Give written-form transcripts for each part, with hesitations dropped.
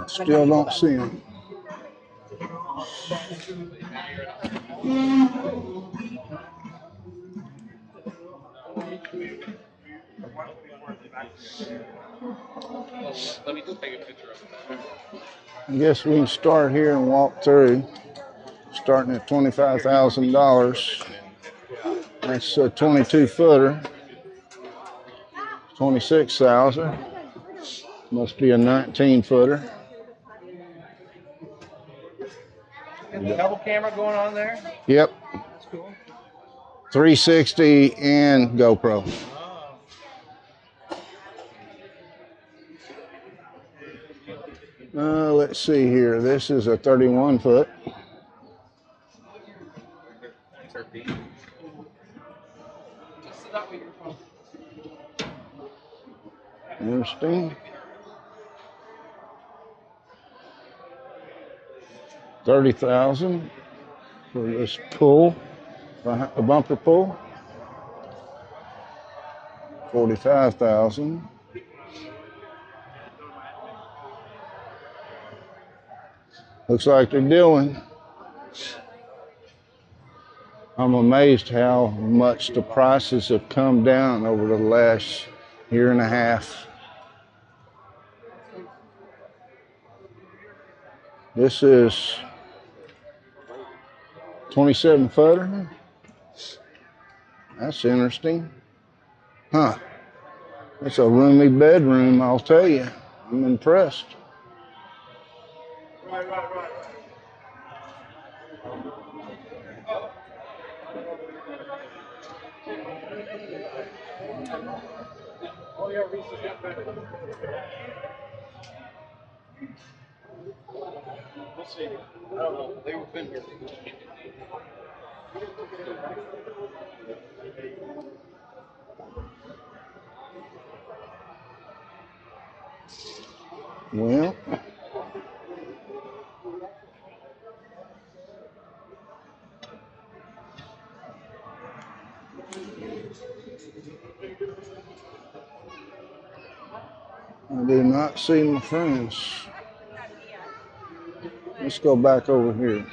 Still don't see him. Let me just take a picture of it. I guess we can start here and walk through. Starting at $25,000. That's a 22 footer. 26,000. Must be a 19 footer. And the double camera going on there? Yep. That's cool. 360 and GoPro. Let's see here. This is a 31 foot. Interesting. 30,000 for this pull, a bumper pull. 45,000. Looks like they're doing. I'm amazed how much the prices have come down over the last year and a half. This is 27 footer. That's interesting. Huh. It's a roomy bedroom, I'll tell you. I'm impressed. Right. Oh, yeah, Reese has got better. We'll see. I don't know. They've been here. Well, I do not see my friends. Let's go back over here.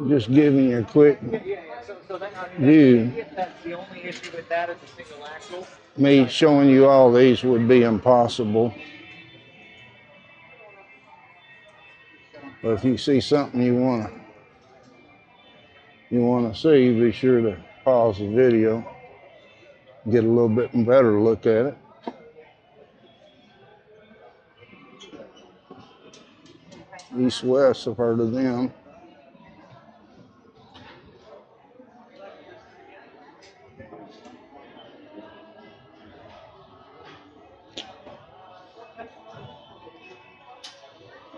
Just giving you a quick view. That's the only issue with that is a single axle. Me showing you all these would be impossible. But if you see something you wanna see, be sure to pause the video, get a little bit better look at it. East West, I've heard of them.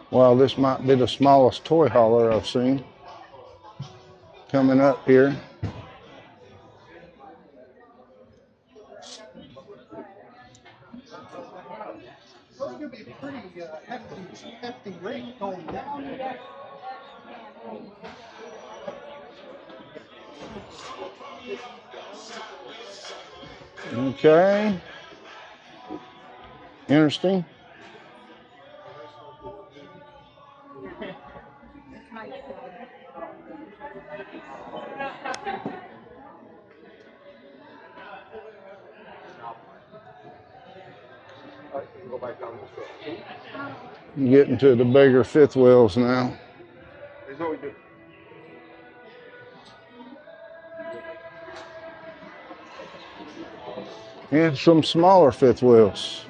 Well, this might be the smallest toy hauler I've seen coming up here. It's going to be a pretty hefty rate going down. Okay. Interesting. You get into the bigger fifth wheels now. Here's what we do. And some smaller fifth wheels.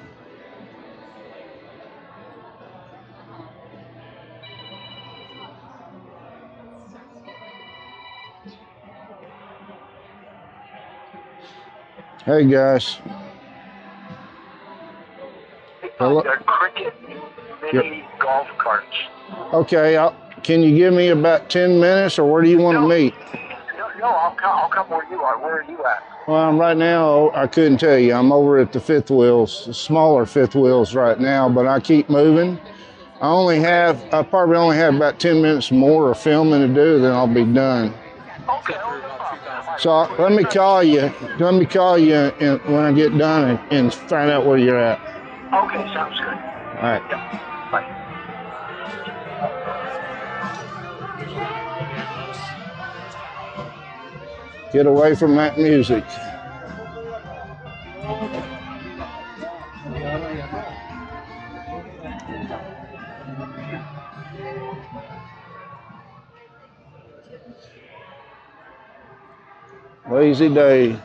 Hey guys, They're cricket mini golf carts. Okay, can you give me about 10 minutes, or where do you want to meet? No, I'll come where you are. Where are you at? Well, right now, I couldn't tell you. I'm over at the fifth wheels, smaller fifth wheels right now, but I keep moving. I probably only have about 10 minutes more of filming to do, then I'll be done. Okay. So let me call you. When I get done and find out where you're at. Okay, sounds good. All right. Yeah. Bye. Get away from that music. Lazy day.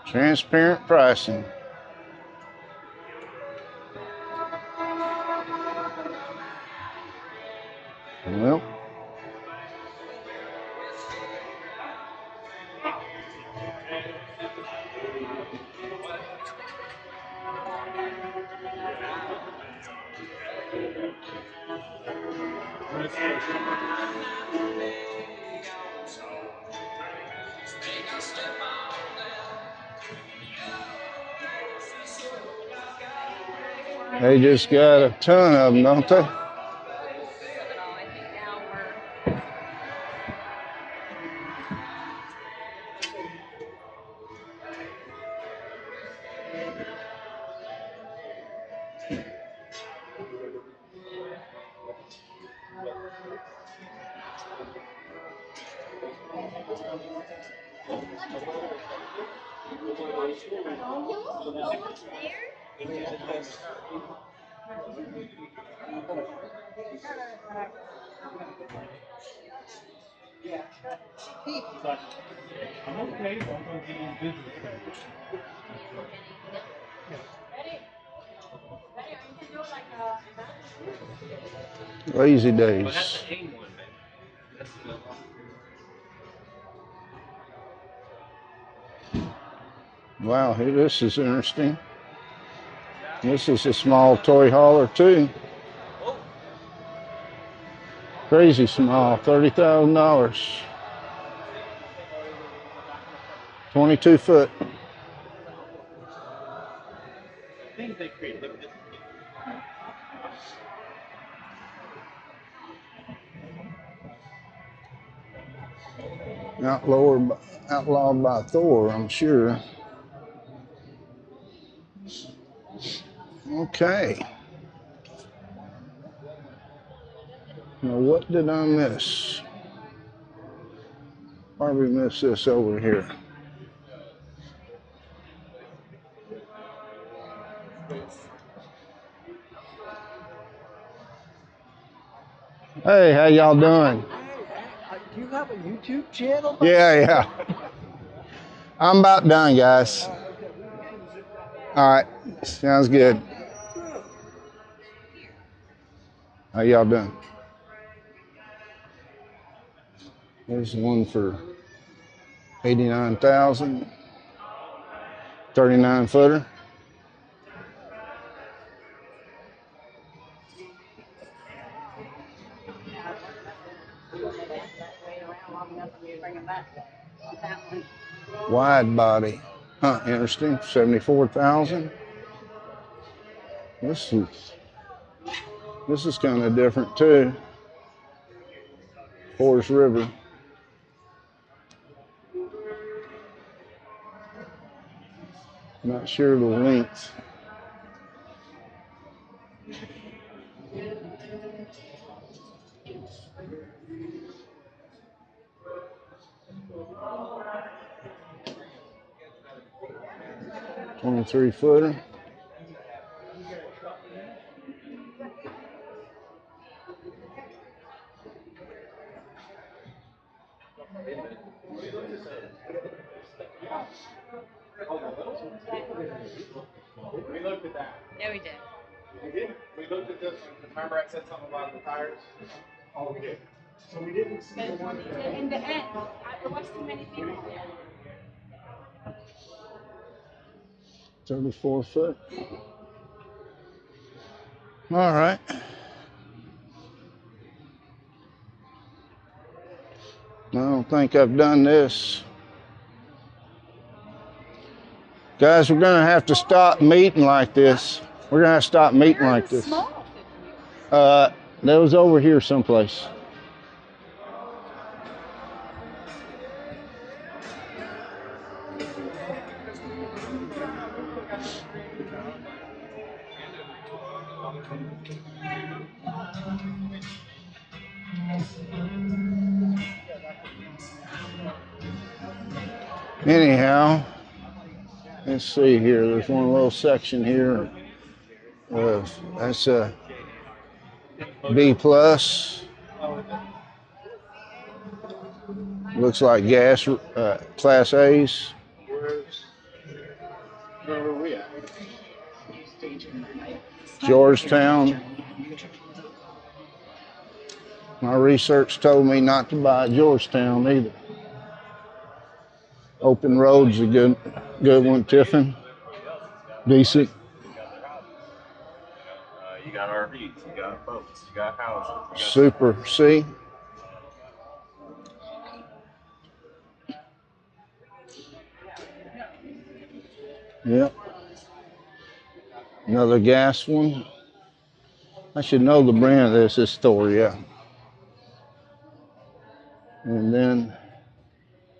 Transparent pricing. Well, they just got a ton of them, don't they? Lazy days. Wow, hey, this is interesting. This is a small toy hauler too. Crazy small, $30,000. 22 foot. Outlawed by Thor, I'm sure. Okay. Now what did I miss? Probably missed this over here. Hey, how y'all doing? Do you have a YouTube channel? Yeah. I'm about done, guys. All right, sounds good. How y'all doing? There's one for 89,000, 39 footer. Wide body, huh? Interesting. 74,000. This is kind of different too. Forest River. Not sure the length. $23 footer. We looked at that. Yeah, we did. We did. We looked at this one. Remember I said something about the tires? Oh, we did. So we didn't see the one. In the end, there was too many people. 34 foot. All right. I don't think I've done this. Guys, we're gonna have to stop meeting like this. We're gonna have to stop meeting like this. That was over here someplace. Anyhow, let's see here. There's one little section here. That's a B plus. Looks like gas Class A's. Where were we at? Georgetown. My research told me not to buy Georgetown either. Open Road's a good one, Tiffin. Decent. You got RVs, you got boats, you got houses. Super C. Yep. Another gas one. I should know the brand of this. Is Thoria. And then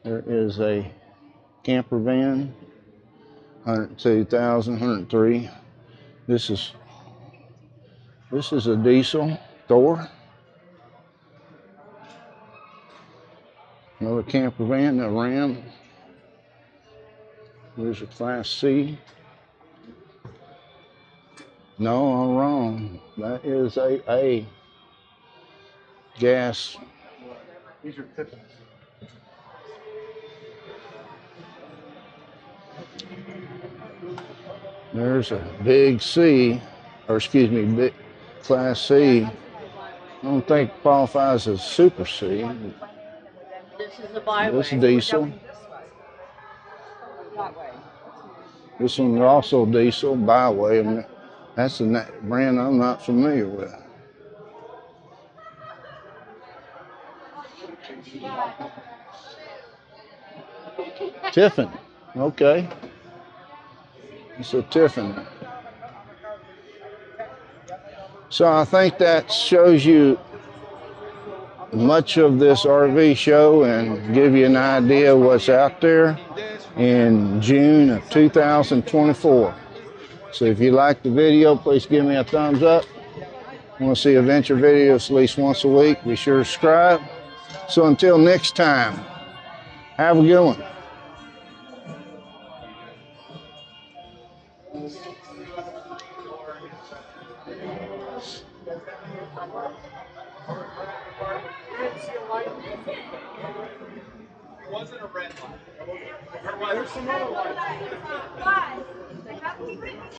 there is a camper van, 102,000, 103. This is a diesel Thor. Another camper van, a Ram. There's a Class C. No, I'm wrong. That is a gas. These are Tiffin. There's a big C, or excuse me, big Class C. I don't think it qualifies as Super C. This is the byway. This is diesel. This one's also diesel, byway. And that's a brand I'm not familiar with. Tiffin, okay. It's a Tiffin. So I think that shows you much of this RV show and give you an idea what's out there in June of 2024. So if you like the video, please give me a thumbs up. Want to see adventure videos at least once a week, be sure to subscribe. So until next time, have a good one. It wasn't a red light. There's some other lights.